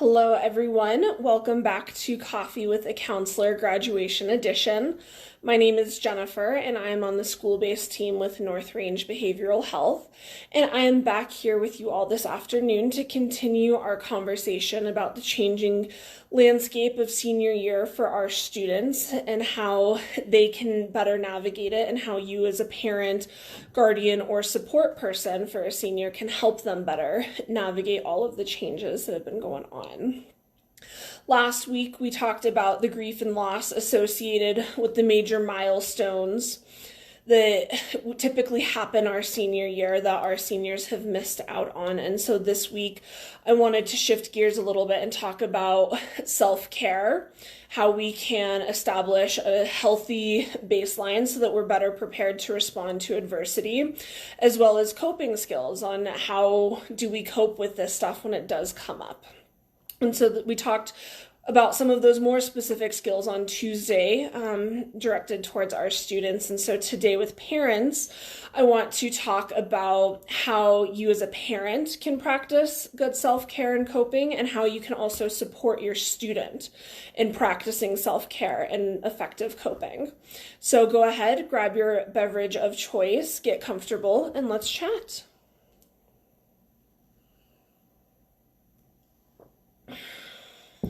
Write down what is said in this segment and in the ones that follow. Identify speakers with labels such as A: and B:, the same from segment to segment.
A: Hello, everyone. Welcome back to Coffee with a Counselor Graduation Edition. My name is Jennifer, and I am on the school-based team with North Range Behavioral Health. And I am back here with you all this afternoon to continue our conversation about the changing landscape of senior year for our students and how they can better navigate it, and how you as a parent, guardian, or support person for a senior can help them better navigate all of the changes that have been going on. Last week, we talked about the grief and loss associated with the major milestones that typically happen our senior year that our seniors have missed out on. And so this week, I wanted to shift gears a little bit and talk about self-care, how we can establish a healthy baseline so that we're better prepared to respond to adversity, as well as coping skills on how do we cope with this stuff when it does come up. And so we talked about some of those more specific skills on Tuesday, directed towards our students. And so today with parents, I want to talk about how you as a parent can practice good self-care and coping, and how you can also support your student in practicing self-care and effective coping. So go ahead, grab your beverage of choice, get comfortable, and let's chat.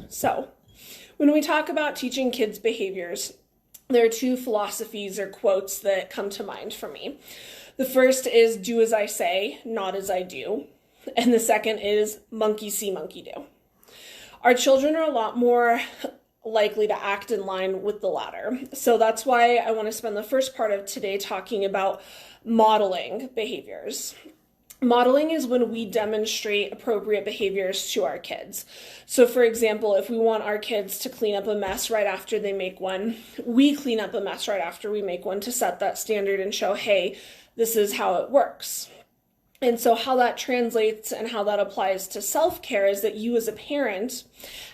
A: So, when we talk about teaching kids behaviors, there are two philosophies or quotes that come to mind for me. The first is do as I say, not as I do. And the second is monkey see, monkey do. Our children are a lot more likely to act in line with the latter. So that's why I want to spend the first part of today talking about modeling behaviors. Modeling is when we demonstrate appropriate behaviors to our kids. So for example, if we want our kids to clean up a mess right after they make one, we clean up a mess right after we make one to set that standard and show, hey, this is how it works. And so how that translates and how that applies to self-care is that you as a parent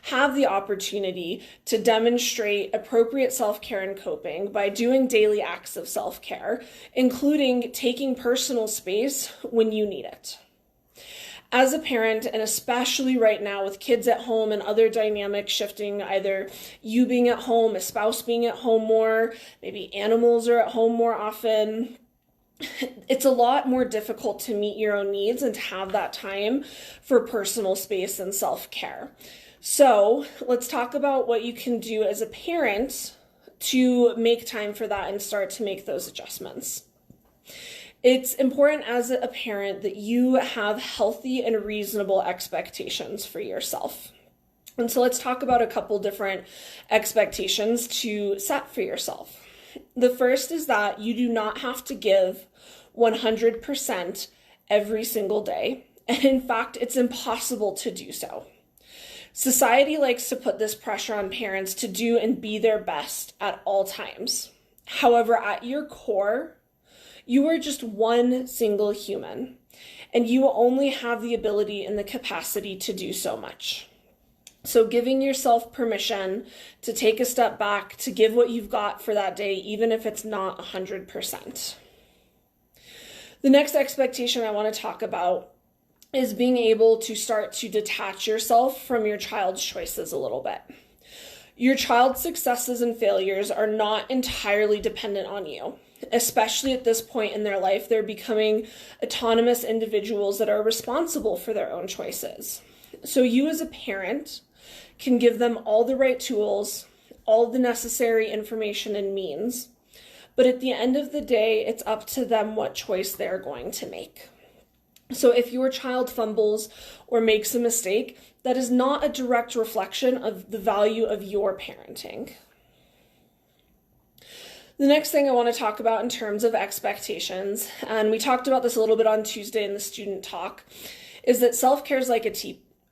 A: have the opportunity to demonstrate appropriate self-care and coping by doing daily acts of self-care, including taking personal space when you need it. As a parent, and especially right now with kids at home and other dynamics shifting, either you being at home, a spouse being at home more, maybe animals are at home more often, it's a lot more difficult to meet your own needs and to have that time for personal space and self-care. So let's talk about what you can do as a parent to make time for that and start to make those adjustments. It's important as a parent that you have healthy and reasonable expectations for yourself. And so let's talk about a couple different expectations to set for yourself. The first is that you do not have to give 100% every single day. And in fact, it's impossible to do so. Society likes to put this pressure on parents to do and be their best at all times. However, at your core, you are just one single human, and you only have the ability and the capacity to do so much. So giving yourself permission to take a step back, to give what you've got for that day, even if it's not 100%. The next expectation I want to talk about is being able to start to detach yourself from your child's choices a little bit. Your child's successes and failures are not entirely dependent on you. Especially at this point in their life, they're becoming autonomous individuals that are responsible for their own choices. So you as a parent can give them all the right tools, all the necessary information and means, but at the end of the day, it's up to them what choice they're going to make. So if your child fumbles or makes a mistake, that is not a direct reflection of the value of your parenting. The next thing I want to talk about in terms of expectations, and we talked about this a little bit on Tuesday in the student talk, is that self-care is like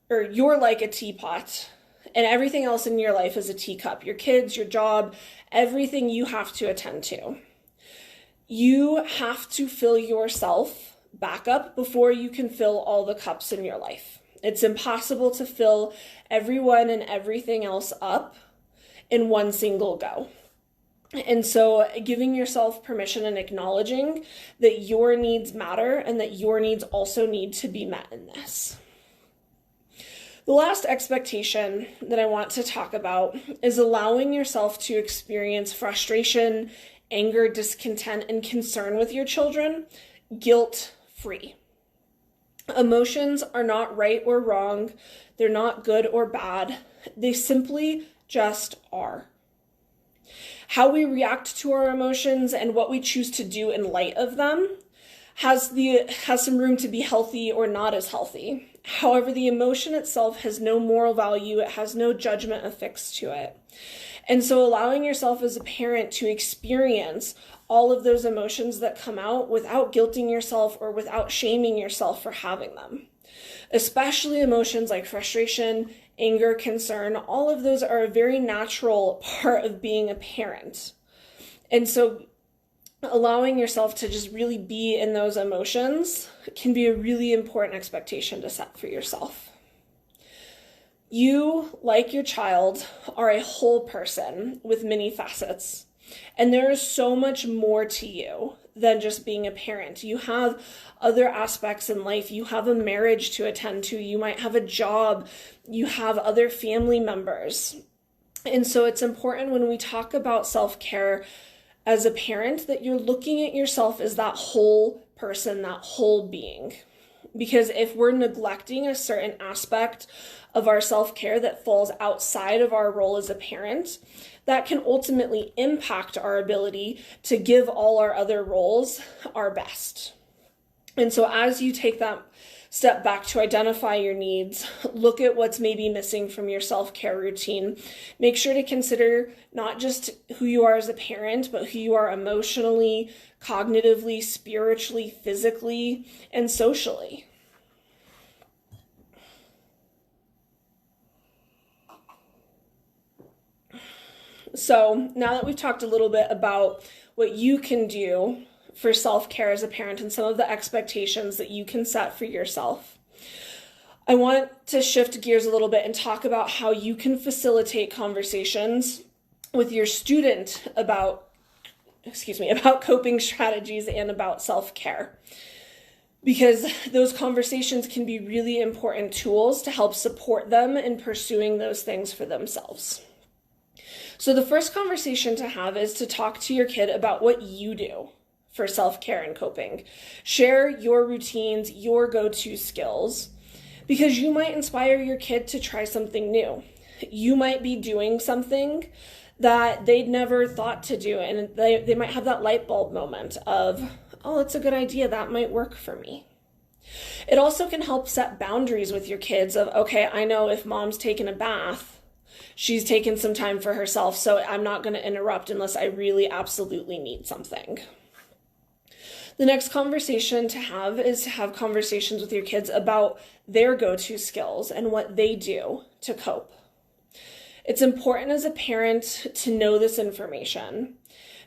A: you're like a teapot, and everything else in your life is a teacup. Your kids, your job, everything you have to attend to. You have to fill yourself back up before you can fill all the cups in your life. It's impossible to fill everyone and everything else up in one single go. And so giving yourself permission and acknowledging that your needs matter and that your needs also need to be met in this. The last expectation that I want to talk about is allowing yourself to experience frustration, anger, discontent, and concern with your children guilt-free. Emotions are not right or wrong. They're not good or bad. They simply just are. How we react to our emotions and what we choose to do in light of them has some room to be healthy or not as healthy. However, the emotion itself has no moral value. It has no judgment affixed to it. And so allowing yourself as a parent to experience all of those emotions that come out without guilting yourself or without shaming yourself for having them. Especially emotions like frustration, anger, concern, all of those are a very natural part of being a parent. And so allowing yourself to just really be in those emotions can be a really important expectation to set for yourself. You, like your child, are a whole person with many facets. And there is so much more to you than just being a parent. You have other aspects in life. You have a marriage to attend to. You might have a job. You have other family members. And so it's important when we talk about self-care as a parent that you're looking at yourself as that whole person, that whole being. Because if we're neglecting a certain aspect of our self-care that falls outside of our role as a parent, that can ultimately impact our ability to give all our other roles our best. And so as you take that step back to identify your needs, look at what's maybe missing from your self-care routine, make sure to consider not just who you are as a parent, but who you are emotionally, cognitively, spiritually, physically, and socially. So now that we've talked a little bit about what you can do for self-care as a parent and some of the expectations that you can set for yourself, I want to shift gears a little bit and talk about how you can facilitate conversations with your student about coping strategies and about self-care. Because those conversations can be really important tools to help support them in pursuing those things for themselves. So the first conversation to have is to talk to your kid about what you do for self-care and coping. Share your routines, your go-to skills, because you might inspire your kid to try something new. You might be doing something that they'd never thought to do, and they might have that light bulb moment of, oh, that's a good idea, that might work for me. It also can help set boundaries with your kids of, okay, I know if mom's taken a bath, she's taken some time for herself, so I'm not going to interrupt unless I really absolutely need something. The next conversation to have is to have conversations with your kids about their go-to skills and what they do to cope. It's important as a parent to know this information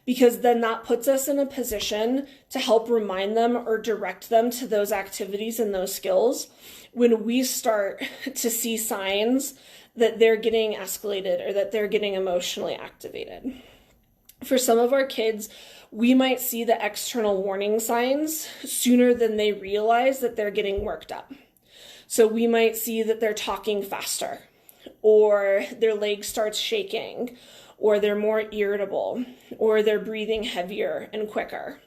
A: because then that puts us in a position to help remind them or direct them to those activities and those skills when we start to see signs that they're getting escalated or that they're getting emotionally activated. For some of our kids, we might see the external warning signs sooner than they realize that they're getting worked up. So we might see that they're talking faster, or their leg starts shaking, or they're more irritable, or they're breathing heavier and quicker.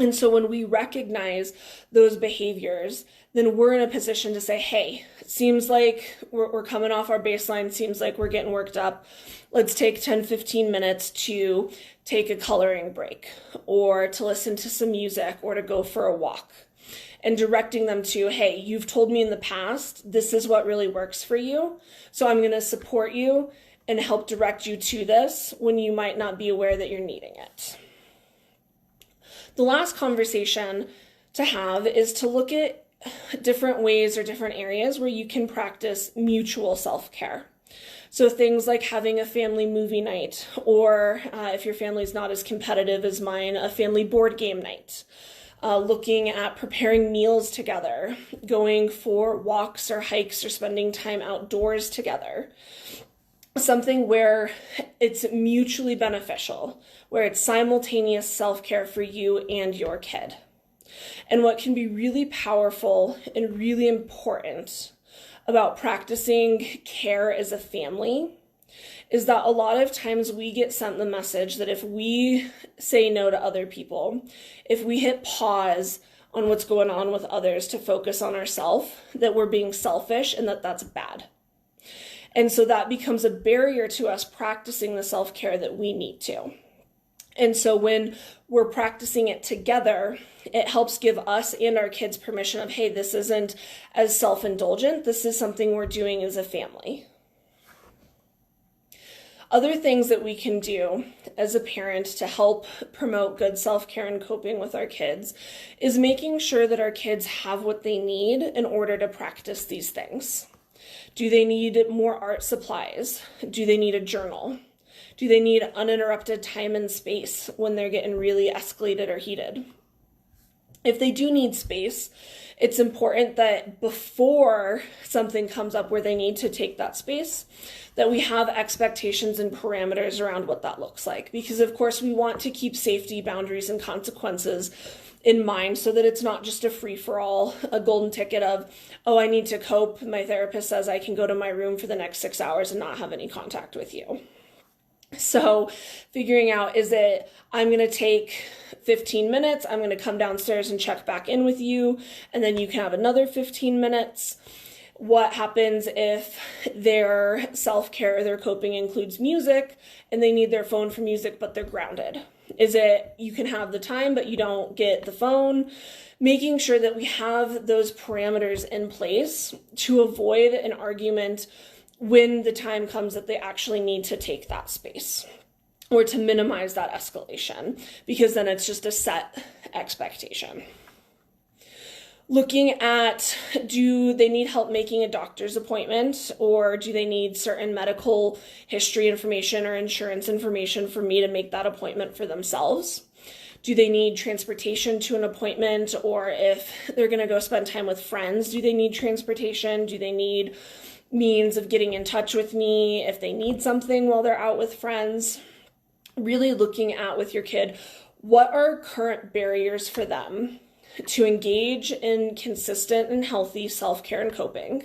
A: And so when we recognize those behaviors, then we're in a position to say, hey, it seems like we're coming off our baseline, seems like we're getting worked up. Let's take 10, 15 minutes to take a coloring break, or to listen to some music, or to go for a walk. And directing them to, hey, you've told me in the past, this is what really works for you. So I'm going to support you and help direct you to this when you might not be aware that you're needing it. The last conversation to have is to look at different ways or different areas where you can practice mutual self-care. So things like having a family movie night, or if your family's not as competitive as mine, a family board game night. Looking at preparing meals together, going for walks or hikes or spending time outdoors together. Something where it's mutually beneficial, where it's simultaneous self-care for you and your kid. And what can be really powerful and really important about practicing care as a family is that a lot of times we get sent the message that if we say no to other people, if we hit pause on what's going on with others to focus on ourselves, that we're being selfish and that that's bad. And so that becomes a barrier to us practicing the self-care that we need to. And so when we're practicing it together, it helps give us and our kids permission of, hey, this isn't as self-indulgent. This is something we're doing as a family. Other things that we can do as a parent to help promote good self-care and coping with our kids is making sure that our kids have what they need in order to practice these things. Do they need more art supplies? Do they need a journal? Do they need uninterrupted time and space when they're getting really escalated or heated? If they do need space, it's important that before something comes up where they need to take that space, that we have expectations and parameters around what that looks like. Because of course we want to keep safety, boundaries, and consequences in mind so that it's not just a free-for-all, a golden ticket of, oh, I need to cope. My therapist says I can go to my room for the next 6 hours and not have any contact with you. So figuring out, is it, I'm going to take 15 minutes, I'm going to come downstairs and check back in with you, and then you can have another 15 minutes. What happens if their self-care, their coping includes music, and they need their phone for music, but they're grounded? Is it, you can have the time, but you don't get the phone? Making sure that we have those parameters in place to avoid an argument when the time comes that they actually need to take that space, or to minimize that escalation, because then it's just a set expectation. Looking at, do they need help making a doctor's appointment, or do they need certain medical history information or insurance information for me to make that appointment for themselves? Do they need transportation to an appointment, or if they're going to go spend time with friends, do they need transportation? Do they need means of getting in touch with me if they need something while they're out with friends? Really looking at with your kid, what are current barriers for them to engage in consistent and healthy self-care and coping?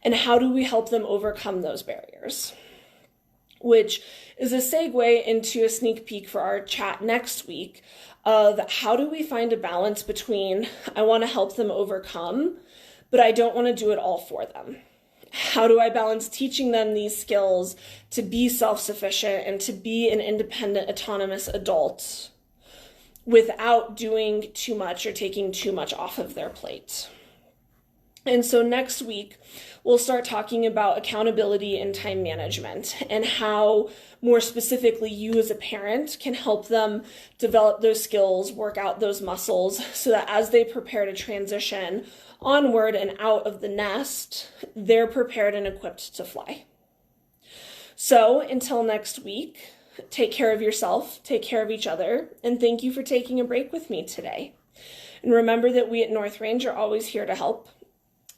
A: And how do we help them overcome those barriers? Which is a segue into a sneak peek for our chat next week of how do we find a balance between, I want to help them overcome, but I don't want to do it all for them. How do I balance teaching them these skills to be self-sufficient and to be an independent, autonomous adult without doing too much or taking too much off of their plate? And so next week, we'll start talking about accountability and time management and how, more specifically, you as a parent can help them develop those skills, work out those muscles, so that as they prepare to transition onward and out of the nest, they're prepared and equipped to fly. So until next week, take care of yourself, take care of each other, and thank you for taking a break with me today. And remember that we at North Range are always here to help.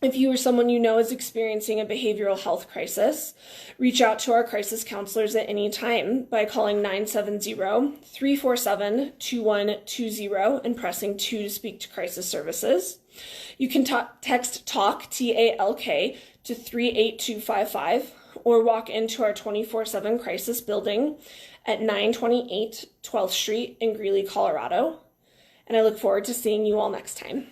A: If you or someone you know is experiencing a behavioral health crisis, reach out to our crisis counselors at any time by calling 970-347-2120 and pressing 2 to speak to crisis services. You can text TALK, T-A-L-K, to 38255 or walk into our 24/7 crisis building at 928 12th Street in Greeley, Colorado. And I look forward to seeing you all next time.